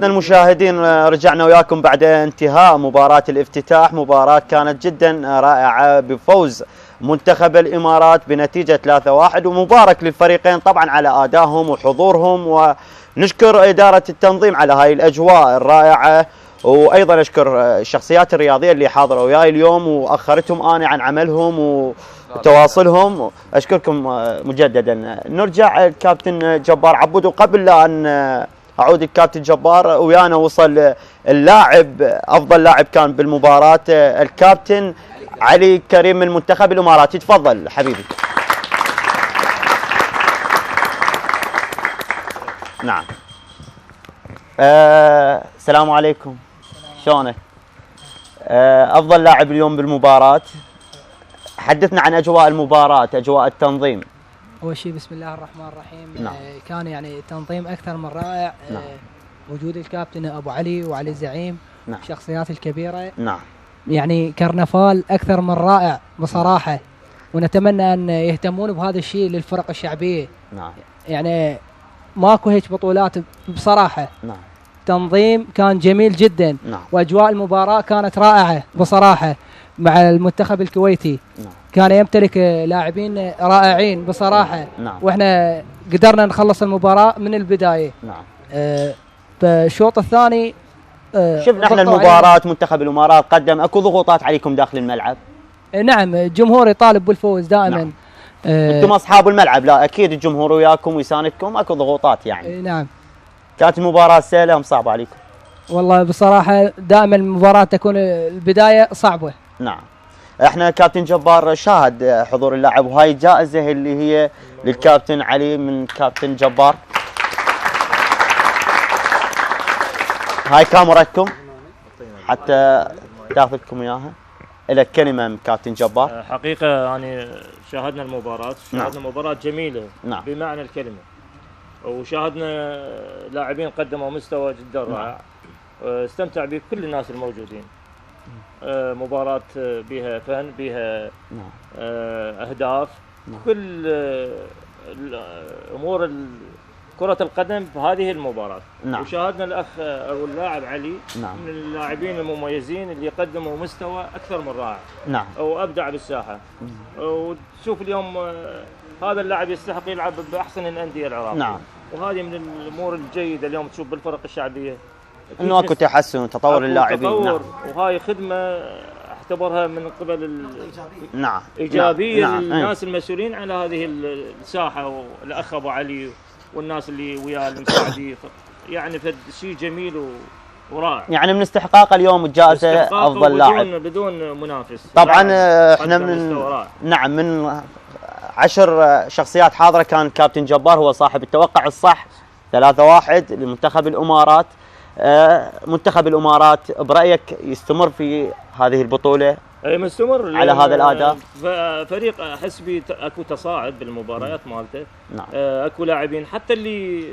المشاهدين، رجعنا وياكم بعد انتهاء مباراة الافتتاح. مباراة كانت جدا رائعة بفوز منتخب الإمارات بنتيجة 3-1، ومبارك للفريقين طبعا على أدائهم وحضورهم، ونشكر إدارة التنظيم على هاي الأجواء الرائعة، وأيضا أشكر الشخصيات الرياضية اللي حاضروا وياي اليوم وأخرتهم أنا عن عملهم وتواصلهم. أشكركم مجددا. نرجع الكابتن جبار عبود، وقبل لا أن أعود الكابتن جبار، ويانا وصل اللاعب أفضل لاعب كان بالمباراة الكابتن علي كريم من المنتخب الإماراتي. تفضل حبيبي. نعم. السلام عليكم، شلونك؟ أفضل لاعب اليوم بالمباراة، حدثنا عن أجواء المباراة، أجواء التنظيم. أول شيء بسم الله الرحمن الرحيم. نعم. كان يعني تنظيم أكثر من رائع. نعم. وجود الكابتن أبو علي وعلي الزعيم، نعم. الشخصيات الكبيرة. نعم. يعني كرنفال أكثر من رائع بصراحة، ونتمنى أن يهتمون بهذا الشيء للفرق الشعبية. نعم. يعني ماكو هيك بطولات بصراحة. نعم. تنظيم كان جميل جدا. نعم. وأجواء المباراة كانت رائعة بصراحة مع المنتخب الكويتي. نعم. كان يمتلك لاعبين رائعين بصراحة. نعم. واحنا قدرنا نخلص المباراة من البداية. نعم. بالشوط الثاني شفنا احنا المباراة، منتخب الإمارات قدم، اكو ضغوطات عليكم داخل الملعب؟ نعم، الجمهور يطالب بالفوز دائما. نعم. انتم اصحاب الملعب، لا اكيد الجمهور وياكم ويساندكم، اكو ضغوطات يعني. نعم. كانت المباراة سهلة ام صعبة عليكم؟ والله بصراحة دائما المباراة تكون البداية صعبة. نعم. احنا كابتن جبار شاهد حضور اللاعب، وهاي الجائزة اللي هي للكابتن علي من كابتن جبار. هاي كاميرتكم حتى تاخذكم اياها. لك كلمة من كابتن جبار. حقيقة يعني شاهدنا المباراة، نعم. مباراة جميلة. نعم. بمعنى الكلمة، وشاهدنا لاعبين قدموا مستوى جدا رائع. استمتع به كل الناس الموجودين. مباراة بها فن، بها أهداف. نعم. كل أمور كرة القدم في هذه المباراة. نعم. وشاهدنا الأخ أو اللاعب علي. نعم. من اللاعبين المميزين اللي قدموا مستوى أكثر من رائع. نعم. وأبدع بالساحة. وتشوف اليوم هذا اللاعب يستحق يلعب بأحسن الأندية العراقية. نعم. وهذه من الأمور الجيدة اليوم تشوف بالفرق الشعبية انه اكو تحسن وتطور اللاعبين. تطور. نعم. وهاي خدمة اعتبرها من قبل نعم. إيجابية. نعم. للناس المسؤولين على هذه الساحة، والأخ أبو علي والناس اللي وياه المساعدين. يعني شيء جميل ورائع. يعني من استحقاق اليوم الجائزة أفضل لاعب بدون منافس. طبعا. احنا من 10 شخصيات حاضرة كان كابتن جبار هو صاحب التوقع الصح. 3-1 لمنتخب الإمارات. منتخب الإمارات برأيك يستمر في هذه البطولة؟ اي مستمر على هذا الاداء. فريق احس اكو تصاعد بالمباريات مالته. نعم. اكو لاعبين حتى اللي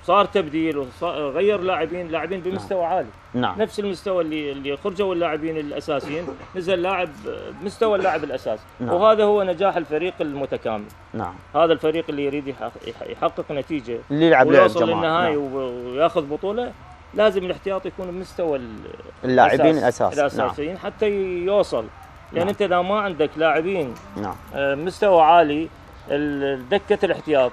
صار تبديل وغير لاعبين بمستوى نعم. عالي. نعم. نفس المستوى اللي خرجوا اللاعبين الاساسيين، نزل لاعب بمستوى اللاعب الاساسي. نعم. وهذا هو نجاح الفريق المتكامل. نعم. هذا الفريق اللي يريد يحقق نتيجه اللي يلعب ويوصل للنهائي. نعم. وياخذ بطوله، لازم الاحتياط يكون بمستوى اللاعبين الاساسيين. نعم. حتى يوصل. يعني نعم. انت اذا ما عندك لاعبين نعم. مستوى عالي، دكه الاحتياط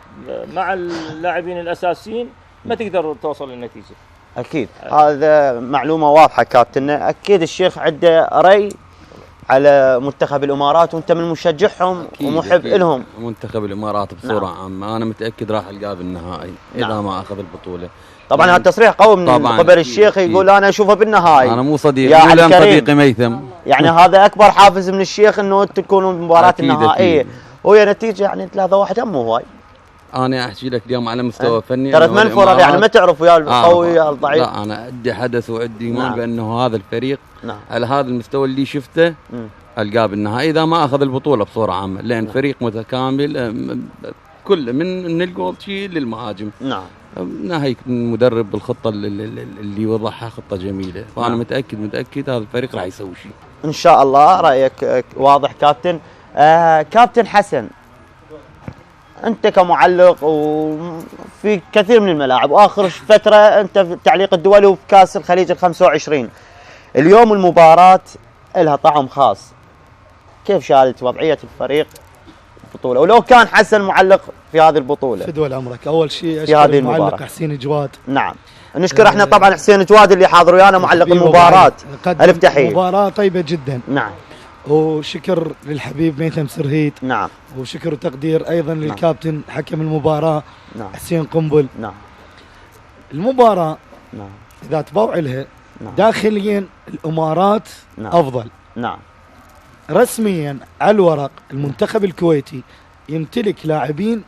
مع اللاعبين الاساسيين ما تقدر توصل للنتيجه. اكيد. هذا معلومه واضحه كابتن. اكيد الشيخ عنده راي على منتخب الامارات، وانت من مشجعهم ومحب لهم. منتخب الامارات بصوره عامه انا متاكد راح القاه بالنهائي اذا نعم. ما اخذ البطوله. طبعا هذا تصريح قوي من قبل الشيخ، يقول انا اشوفه بالنهائي. انا مو صديق ولا صديقي ميثم. يعني هذا اكبر حافز من الشيخ انه تكونوا مباراه النهائيه، وهي نتيجه يعني 3-1 مو هواي. انا احكي لك اليوم على مستوى فني. ترى 8 فرق، يعني ما تعرف ويا القوي ويا الضعيف. لا انا عندي حدث وعندي ايمان. نعم. بانه هذا الفريق نعم. على هذا المستوى اللي شفته القاه بالنهائي اذا ما اخذ البطوله بصوره عامه، لان نعم. فريق متكامل كله من الجول شيء للمهاجم. نعم. ناهيك المدرب بالخطه اللي وضعها خطه جميله، فانا نعم. متاكد هذا الفريق راح يسوي شيء ان شاء الله. رايك واضح كابتن. كابتن حسن، انت كمعلق في كثير من الملاعب، واخر فتره انت في التعليق الدولي وفي كاس الخليج ال25. اليوم المباراه لها طعم خاص، كيف شاهدت وضعيه الفريق البطوله، ولو كان حسن معلق في هذه البطوله؟ فدوى عمرك. اول شيء في هذه اشكر المعلق المباراة. حسين جواد. نعم، نشكر احنا طبعا حسين جواد اللي حاضر ويانا معلق المباراه الافتتاحيه. مباراه طيبه جدا. نعم. وشكر للحبيب ميثم سرهيد. نعم. وشكر وتقدير ايضا للكابتن حكم المباراه نعم. حسين قنبل. نعم. المباراه نعم. اذا تبوع لها نعم. داخليا الامارات نعم. افضل. نعم. رسميا على الورق المنتخب الكويتي يمتلك لاعبين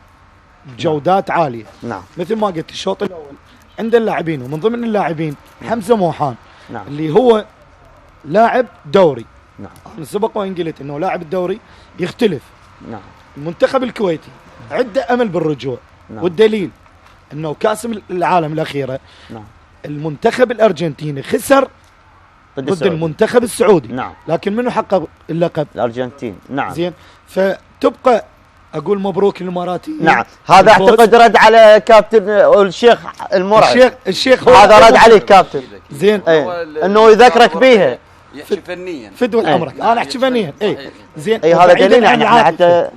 بجودات عاليه. نعم. مثل ما قلت الشوط الاول عند اللاعبين، ومن ضمن اللاعبين حمزه موحان. نعم. اللي هو لاعب دوري. نعم. انا سبق وان قلت انه لاعب الدوري يختلف. نعم. المنتخب الكويتي عنده امل بالرجوع. نعم. والدليل انه كاس العالم الاخيره نعم. المنتخب الارجنتيني خسر ضد السعودي. المنتخب السعودي. نعم. لكن منو حقق اللقب؟ الارجنتين. نعم. زين، فتبقى اقول مبروك للاماراتيين. نعم، هذا اعتقد رد على كابتن الشيخ المرعي. الشيخ هذا رد عليك كابتن. زين، انه يذكرك بيها. يحكي فنيا. فدوى عمرك. انا احكي فنيا. زين. اي هذا دليل يعني حتى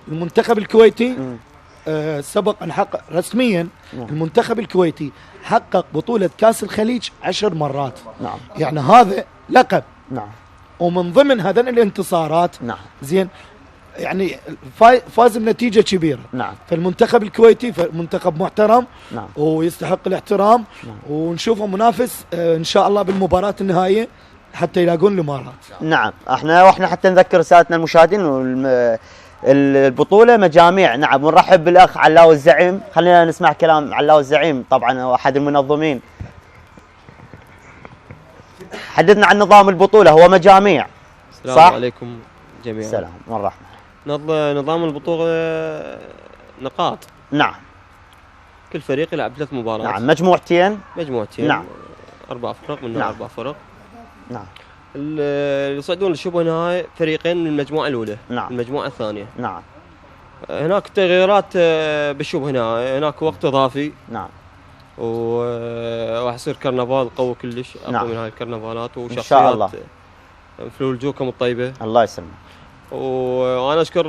المنتخب الكويتي سبق ان حقق رسميا. المنتخب الكويتي حقق بطولة كاس الخليج 10 مرات. نعم. يعني هذا لقب. نعم. ومن ضمن هذين الانتصارات نعم. زين يعني فاز بنتيجة كبيرة. نعم. فالمنتخب الكويتي منتخب محترم. نعم. ويستحق الاحترام. نعم. ونشوفه منافس ان شاء الله بالمباراة النهائية حتى يلاقون الامارات. نعم، واحنا حتى نذكر سادتنا المشاهدين البطولة مجاميع. نعم، ونرحب بالاخ علاوي الزعيم. خلينا نسمع كلام علاوي الزعيم، طبعا هو احد المنظمين. حدثنا عن نظام البطولة، هو مجاميع. السلام صح؟ عليكم جميعا. السلام والرحمة. نظام البطولة نقاط. نعم. كل فريق يلعب 3 مباريات. نعم، مجموعتين. نعم. 4 فرق منها. نعم. 4 فرق. نعم. اللي يصعدون للشبه نهائي فريقين من المجموعة الأولى. نعم. المجموعة الثانية. نعم. هناك تغييرات بالشبه نهائي، هناك وقت إضافي. نعم. وراح يصير كرنفال قوي كلش، أقوى نعم. من هاي الكرنفالات إن شاء الله. فلول جوكم الطيبة. الله يسلمك. وانا اشكر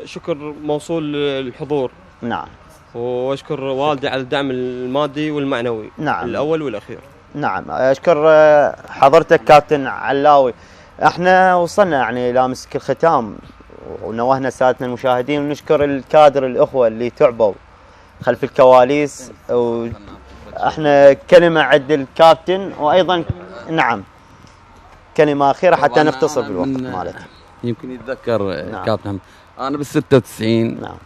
شكر موصول للحضور. نعم. واشكر والدي على الدعم المادي والمعنوي. نعم. الاول والاخير. نعم، اشكر حضرتك كابتن علاوي. احنا وصلنا يعني الى مسك الختام، ونوهنا سادتنا المشاهدين، ونشكر الكادر الاخوه اللي تعبوا خلف الكواليس. واحنا كلمه عند الكابتن، وايضا نعم كلمه اخيره حتى نختصر بالوقت مالته. يمكن يتذكر نعم. كابتن انا بال96 نعم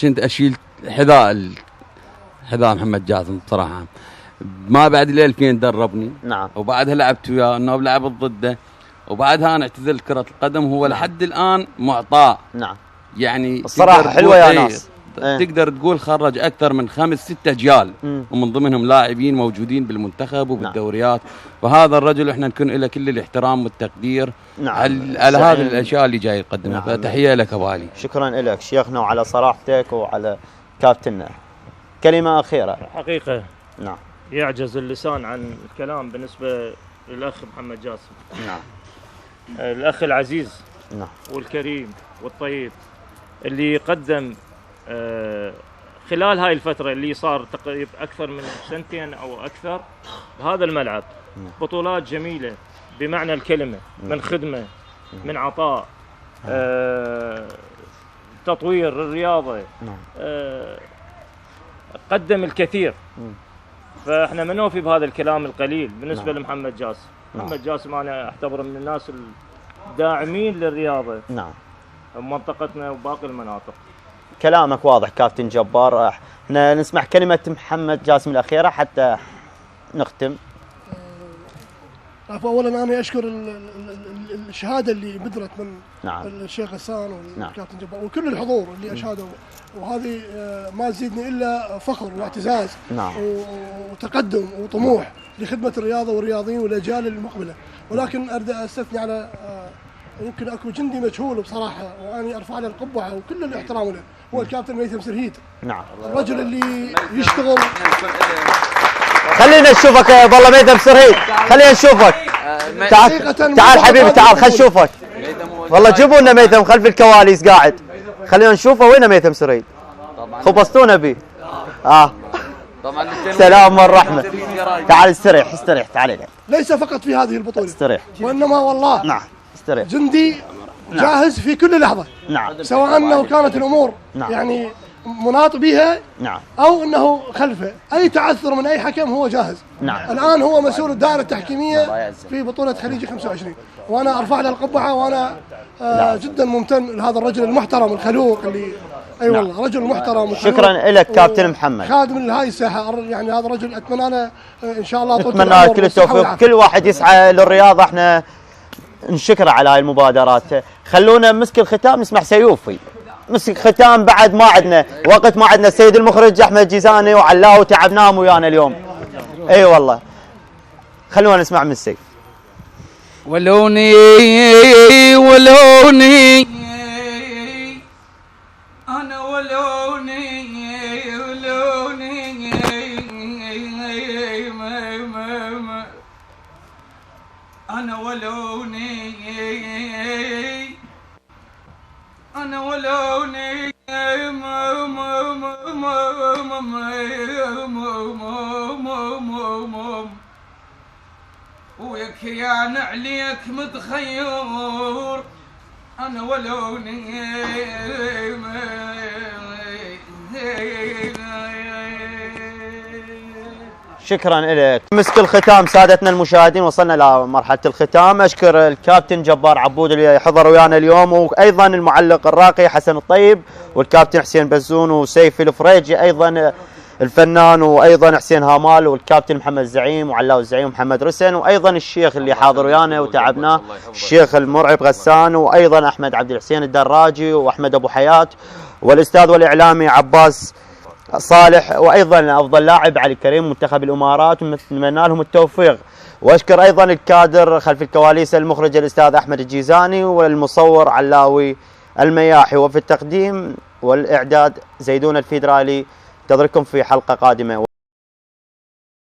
كنت اشيل حذاء محمد جاسم بصراحه. ما بعد ال 2000 دربني. نعم. وبعدها لعبت وياه، انه لعبت ضده، وبعدها انا اعتزلت كره القدم. هو لحد الان معطاء. نعم. يعني الصراحه حلوه يا ناس. تقدر تقول خرج اكثر من 5-6 اجيال، ومن ضمنهم لاعبين موجودين بالمنتخب وبالدوريات. فهذا الرجل احنا نكون له كل الاحترام والتقدير. نعم. على هذه الاشياء اللي جاي يقدمها. نعم. فتحيه لك ابو علي. شكرا لك شيخنا وعلى صراحتك وعلى كابتننا. كلمه اخيره. حقيقه نعم. يعجز اللسان عن الكلام بالنسبه للاخ محمد جاسم. نعم. الاخ العزيز. نعم. والكريم والطيب اللي قدم خلال هاي الفترة اللي صار تقريبا أكثر من 2 سنين أو أكثر بهذا الملعب بطولات جميلة بمعنى الكلمة، من خدمة، من عطاء، تطوير الرياضة، قدم الكثير. فإحنا ما نوفي بهذا الكلام القليل بالنسبة لمحمد جاسم. محمد جاسم أنا أعتبره من الناس الداعمين للرياضة. نعم. منطقتنا وباقي المناطق. كلامك واضح كابتن جبار. احنا نسمع كلمة محمد جاسم الأخيرة حتى نختم. اولا انا اشكر الشهاده اللي بدرت من نعم. الشيخ غسان والكابتن نعم. جبار وكل الحضور اللي اشادوا، وهذه ما تزيدني الا فخر واعتزاز. نعم. وتقدم وطموح لخدمه الرياضه والرياضيين والاجيال المقبله. ولكن اريد استثني على يمكن اكو جندي مجهول بصراحه واني ارفع له القبعه وكل الاحترام له، هو الكابتن ميثم سرهيد. نعم. الرجل اللي يشتغل. خلينا نشوفك والله ميثم سرهيد، خلينا نشوفك. تعال حبيبي تعال خل نشوفك. والله جيبوا لنا ميثم خلف الكواليس قاعد. خلينا نشوفه وين ميثم سرهيد. خبصتونا به. طبعا سلام والرحمه. تعال استريح استريح تعال. ليس فقط في هذه البطوله استريح. وانما والله نعم استريح. جندي جاهز في كل لحظه. نعم. سواء انه كانت الامور نعم. يعني مناط بها نعم. او انه خلفه، اي تعثر من اي حكم هو جاهز. نعم. الان هو مسؤول الدائره التحكيميه في بطوله خليجي 25، وانا ارفع له القبعه، وانا جدا ممتن لهذا الرجل المحترم الخلوق اللي اي والله رجل محترم. شكرا لك كابتن محمد. خادم لهاي الساحه، يعني هذا الرجل اتمنى له ان شاء الله طول اتمنى له كل التوفيق، كل واحد يسعى للرياضه، احنا نشكره على هاي المبادرات. خلونا مسك الختام نسمع سيوفي. مسك ختام بعد ما عندنا وقت، ما عندنا السيد المخرج احمد جيزاني وعلاو تعبناهم ويانا اليوم. اي والله خلونا نسمع من السيف. ولوني ولوني انا ولوني ولوني انا ولوني انا ولوني وياك يعني عليك متخير انا ولوني. شكرا لك. مسك الختام سادتنا المشاهدين، وصلنا لمرحله الختام. اشكر الكابتن جبار عبود اللي حضر ويانا اليوم، وايضا المعلق الراقي حسن الطيب، والكابتن حسين بزون، وسيفي الفريجي ايضا الفنان، وايضا حسين هامال، والكابتن محمد زعيم وعلاو الزعيم ومحمد رسن، وايضا الشيخ اللي حاضر ويانا وتعبناه الشيخ المرعب غسان، وايضا احمد عبد الحسين الدراجي، واحمد ابو حياه، والاستاذ والاعلامي عباس صالح، وايضا افضل لاعب علي كريم منتخب الامارات، ونتمنى لهم التوفيق. واشكر ايضا الكادر خلف الكواليس، المخرج الاستاذ احمد الجيزاني، والمصور علاوي المياحي، وفي التقديم والاعداد زيدون الفيدرالي. انتظركم في حلقه قادمه.